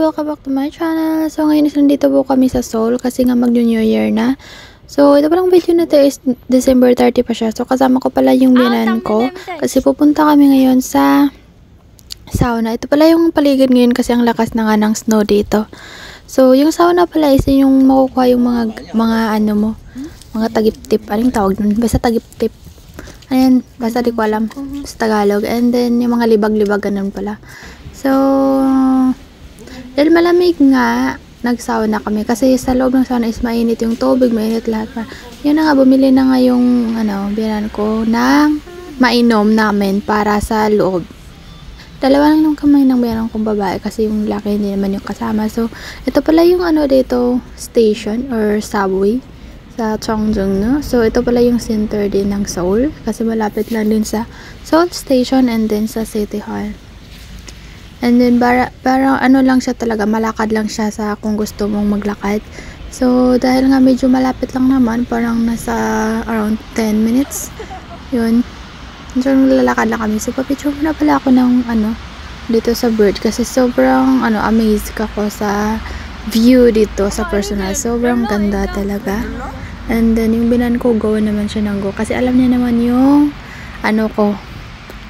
welcome back to my channel. So ngayon is nandito po kami sa Seoul kasi nga mag-New Year na. So ito palang video na to is December 30 pa siya. So kasama ko pala yung binan ko kasi pupunta kami ngayon sa sauna. Ito pala yung paligid ngayon kasi ang lakas na nga ng snow dito. So yung sauna pala is yung makukuha yung mga ano mo, mga tagip-tip. Anong tawag nun? Basta tagip-tip. Ayan, basta di ko alam sa Tagalog. And then yung mga libag-libag ganun pala. So dahil malamig nga, nagsauna kami. Kasi sa loob ng sauna is mainit yung tubig, mainit lahat pa. Yun na nga, bumili na nga yung, binan ko ng mainom namin para sa loob. Dalawa lang yung kamay ng binan kong babae kasi yung laki hindi naman yung kasama. So, ito pala yung dito, station or subway sa Cheongjeong, no? So, ito pala yung center din ng Seoul kasi malapit lang din sa Seoul Station and then sa City Hall. And then, parang ano lang siya talaga, malakad lang siya sa kung gusto mong maglakad. So, dahil nga medyo malapit lang naman, parang nasa around 10 minutes. Yun. So, lalakad lang kami. So, papicture na pala ako ng dito sa bird. Kasi sobrang, amazed ako sa view dito sa personal. Sobrang ganda talaga. And then, yung binan ko, go naman siya ng go. Kasi alam niya naman yung,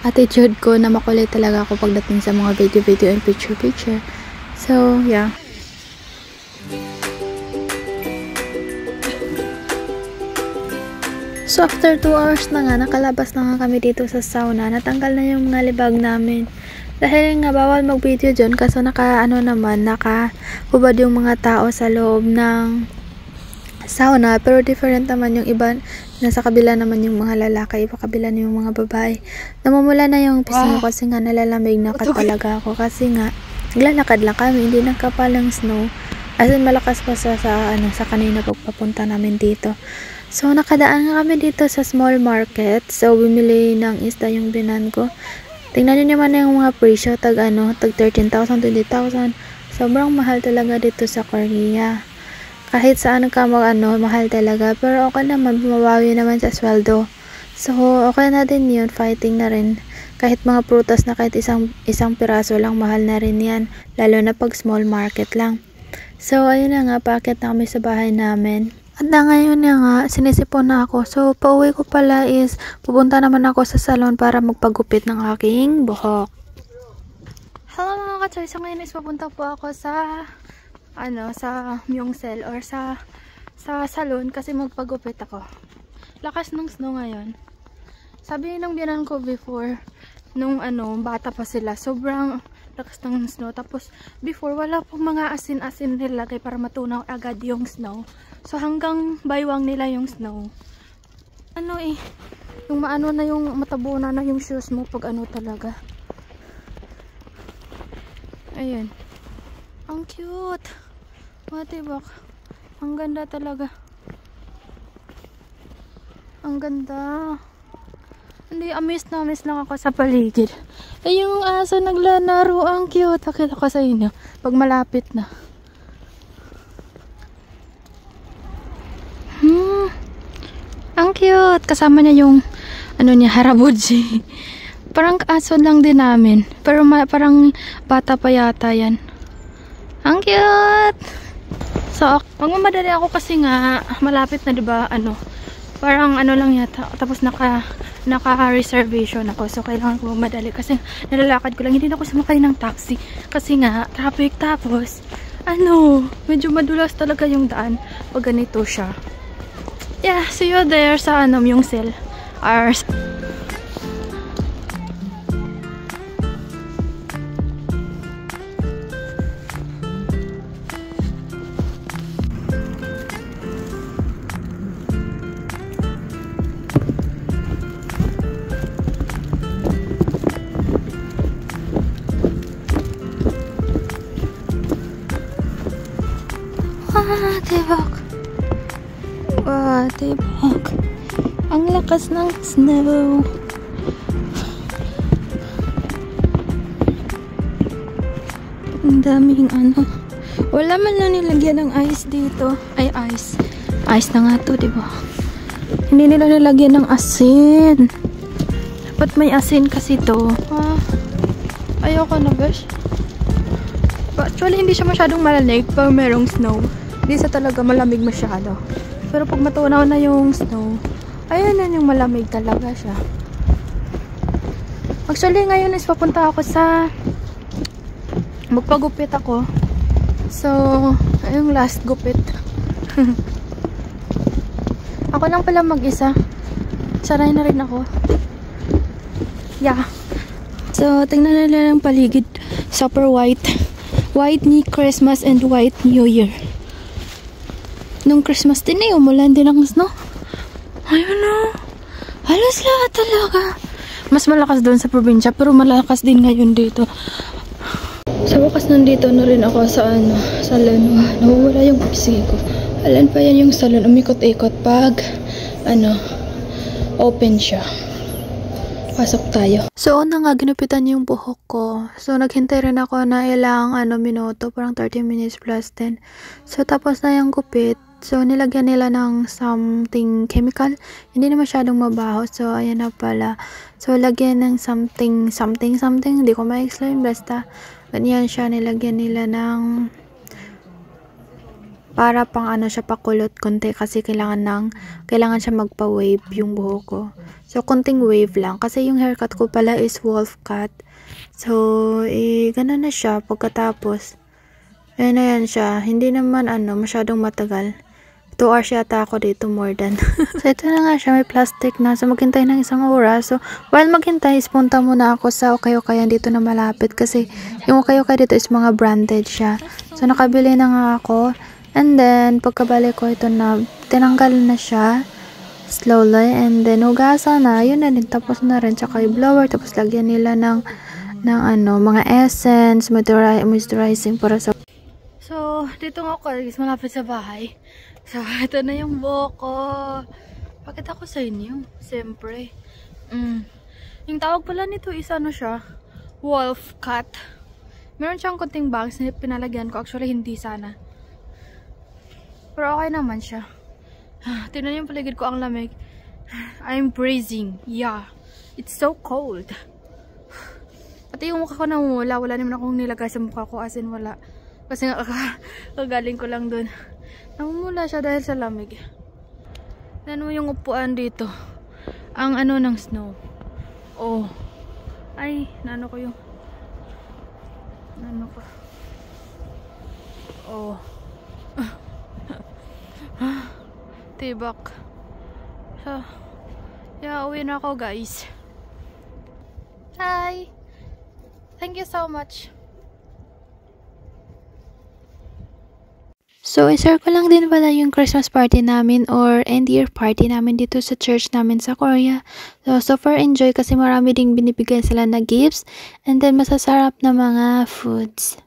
attitude ko na makulit talaga ako pagdating sa mga video and picture. So, yeah. So, after 2 hours na nga, nakalabas na nga kami dito sa sauna. Natanggal na yung mga libag namin. Dahil nga, bawal mag-video dyan kasi nakahubad yung mga tao sa loob ng sauna. Pero different naman yung iba. Nasa kabila naman yung mga lalaki, iba kabila na yung mga babae. Namumula na yung pisngi ko kasi nga nalalamig na talaga ako. Kasi nga, naglalakad lang kami, hindi nagkapalang snow. As in, malakas pa sa kanina pagpapunta namin dito. So, nakadaan nga kami dito sa small market. So, bumili ng isda yung binan ko. Tingnan nyo naman yung mga presyo, tag 13,000, 20,000. Sobrang mahal talaga dito sa Korea. Kahit saan ka mahal talaga. Pero okay naman, bumabawi naman sa sweldo. So, okay na din yun. Fighting na rin. Kahit mga prutas na kahit isang piraso lang, mahal na rin yan. Lalo na pag small market lang. So, ayun na nga, paakyat na kami sa bahay namin. At na ngayon na nga, sinisipon na ako. So, pauwi ko pala is, pupunta naman ako sa salon para magpagupit ng aking buhok. Hello mga ka-choy. So, ngayon is pupunta po ako sa sa Myeongsel or sa salon kasi magpagupit ako. Lakas ng snow ngayon. Sabi ng biyanan ko before, nung bata pa sila, sobrang lakas ng snow. Tapos, before, wala pong mga asin-asin nilagay para matunaw agad yung snow. So, hanggang baywang nila yung snow. Yung maano na yung matabunan na yung shoes mo pag talaga. Ayun. Ang cute. Matibak. Ang ganda talaga. Ang ganda. Hindi, amazed lang ako sa paligid. Yung aso naglalaro. Ang cute. Pakita ko sa inyo. Pag malapit na. Ang cute. Kasama niya yung harabuji. Parang aso lang din namin. Pero parang bata pa yata yan. Ang cute! So, magmamadali ako kasi nga malapit na, 'di ba? Parang lang yata. Tapos naka-reservation ako. So, kailangan ko magmadali kasi nalalakad ko lang. Hindi na ako sumakay ng taxi kasi nga traffic. Tapos medyo madulas talaga yung daan pag ganito siya. Yeah, see you there sa Myeongsel. Tibak. Wow, tibak. Ang lakas ng snow. Ang daming wala man lang nilagyan ng ice dito. Ay, ice. Ice na nga to, diba? Hindi nila nilagyan ng asin. Dapat may asin kasi to. Ayoko na, guys. Actually, hindi siya masyadong malamig pag merong snow. Hindi siya talaga malamig masyado. Pero pag matunaw na yung snow, ayun na yung malamig talaga siya. Actually, ngayon is papunta ako sa magpagupit ako. So, yung last gupit. Ako lang pala mag-isa. Saray na rin ako. Yeah. So, tingnan nila ng paligid. Super white. White ni Christmas and white New Year. Nung Christmas din eh, umulan din ang snow. Ayun na. Halos lahat talaga. Mas malakas doon sa probinsya, pero malakas din ngayon dito. Sa wakas nandito na rin ako sa salon. Nawawala yung pagsigil ko. Alam pa yan yung salon, umikot-ikot pag open siya. Pasok tayo. So, una nga, ginupitan yung buhok ko. So, naghintay rin ako na ilang minuto, parang 30 minutes plus 10. So, tapos na yung gupit. So, nilagyan nila ng something chemical. Hindi na masyadong mabaho. So, ayan na pala. So, lagyan ng something. Hindi ko ma-explain. Basta, ganyan siya. Nilagyan nila ng para pang siya pakulot konti kasi kailangan siya magpa-wave yung buhok ko. So, konting wave lang. Kasi yung haircut ko pala is wolf cut. So, ganun na siya. Pagkatapos, ayan na yan siya. Hindi naman masyadong matagal. 2 hours yata ako dito more than. So, ito na nga siya. May plastic na. So, maghintay ng isang oras. So, while maghintay, punta muna ako sa Okay-Okay dito na malapit. Kasi, yung Okay-Okay dito is mga branded siya. So, nakabili na nga ako. And then, pagkabalik ko ito na, tinanggal na siya slowly. And then, hugasan na. Yun na din. Tapos na rin. Tsaka yung blower. Tapos, lagyan nila ng mga essence, moisturizing para sa... So, dito nga ako, guys, malapit sa bahay. So, ito na yung buhok ko. Pakita ko sa inyo. Siyempre. Yung tawag pala nito is siya? Wolf cut. Meron siyang konting bangs na pinalagyan ko. Actually, hindi sana. Pero okay naman siya. Tingnan yung paligid ko, ang lamig. I'm freezing. Yeah. It's so cold. Pati yung mukha ko namumula. Wala naman akong nilagay sa mukha ko. As in, wala. Kasi nga, kagaling ko lang dun. Namumula siya dahil sa lamig. Ano yung upuan dito? Ang ng snow. Oh. Ay, nano ko yung... Nano ko. Oh. Tibak. So, yeah, uwi na ako, guys. Hi! Thank you so much. So, i-share ko lang din pala yung Christmas party namin or end year party namin dito sa church namin sa Korea. So far enjoy kasi marami ding binibigay sila na gifts and then masasarap na mga foods.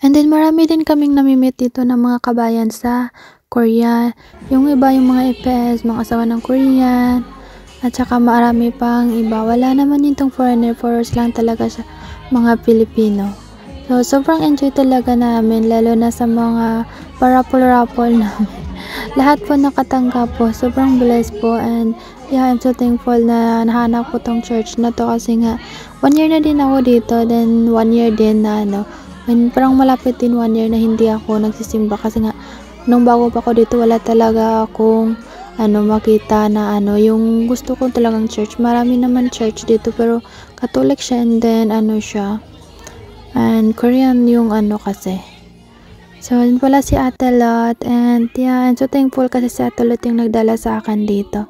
And then marami din kaming namimit dito ng mga kabayan sa Korea. Yung iba yung mga EPS, mga asawa ng Korean. At saka marami pang iba. Wala naman itong foreigner, foreigners lang talaga sa mga Pilipino. So, sobrang enjoy talaga namin, lalo na sa mga parapol-rapol namin. Lahat po nakatanggap po. Sobrang blessed po. And yeah, I'm so thankful na nahanap ko tong church na to kasi nga 1 year na din ako dito. Then 1 year din na parang malapit din 1 year na hindi ako nagsisimba kasi nga nung bago pa ako dito wala talaga akong makita na yung gusto ko talagang church. Marami naman church dito pero Catholic siya and then siya and Korean yung kasi. So yun pala si Ate Lot and yeah, I'm so thankful kasi si Ate Lot yung nagdala sa akin dito.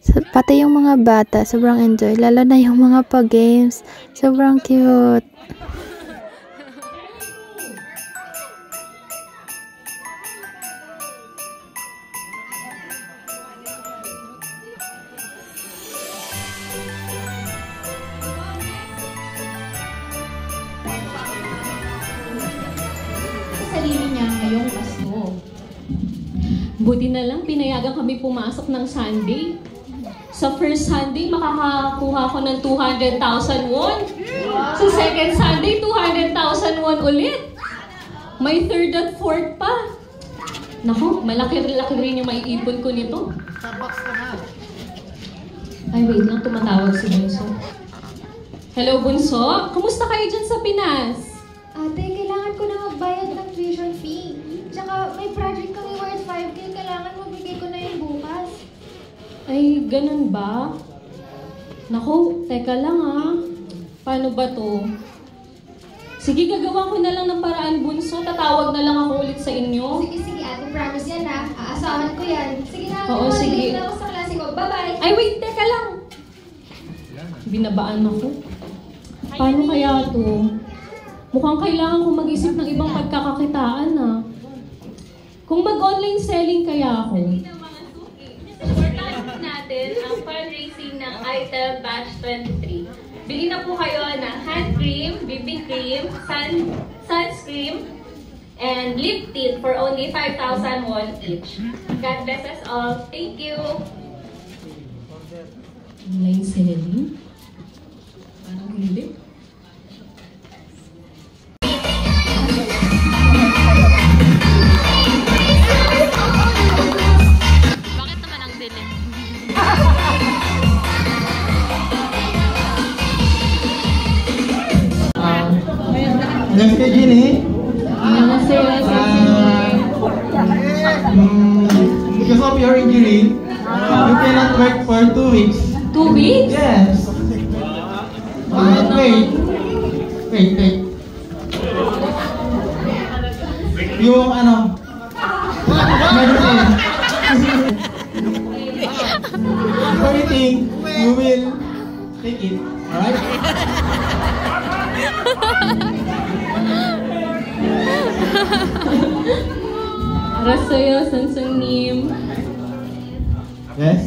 So, pati yung mga bata sobrang enjoy, lalo na yung mga pa-games, sobrang cute. Sarili niya ngayong Pasko. Buti na lang pinayagan kami pumasok ng Sunday. Sa first Sunday, makakakuha ko ng 200,000 won. Sa second Sunday, 200,000 won ulit. May third at fourth pa. Naku, malaki-laki rin yung maiipon ko nito. Ay, wait lang, tumatawag si Bunso. Hello, Bunso. Kumusta kayo dyan sa Pinas? Ate, kailangan ko na magbayad ng tuition fee. Tsaka may project kami worth 5K, kailangan mabigay ko na yung bukas. Ay, ganun ba? Naku, teka lang Paano ba to? Sige, gagawa ko na lang ng paraan, Bunso. Tatawag na lang ako ulit sa inyo. Sige, ate, promise yan ha. Aasahan ko yan. Sige na, Oo, sige. late na ako sa klase ko. Bye-bye! Ay, wait, teka lang! Binabaan ako. Paano kaya to? Mukhang kailangan kong mag-isip ng ibang pagkakakitaan Kung mag-online selling kaya ako. Support natin ang fundraising ng ITEL Batch 23. Bili na po kayo ng hand cream, BB cream, sunscreen, and lip tint for only 5,000 won each. God bless us all. Thank you. Online selling? Parang hindi. Bakit naman ang dilim? Namaste, Ginny. Because of your injury, you cannot work for 2 weeks. 2 weeks? Yes. Wait. Yung medicine. Everything, you will take it. Alright? Para sa'yo, Sansangnim. Yes.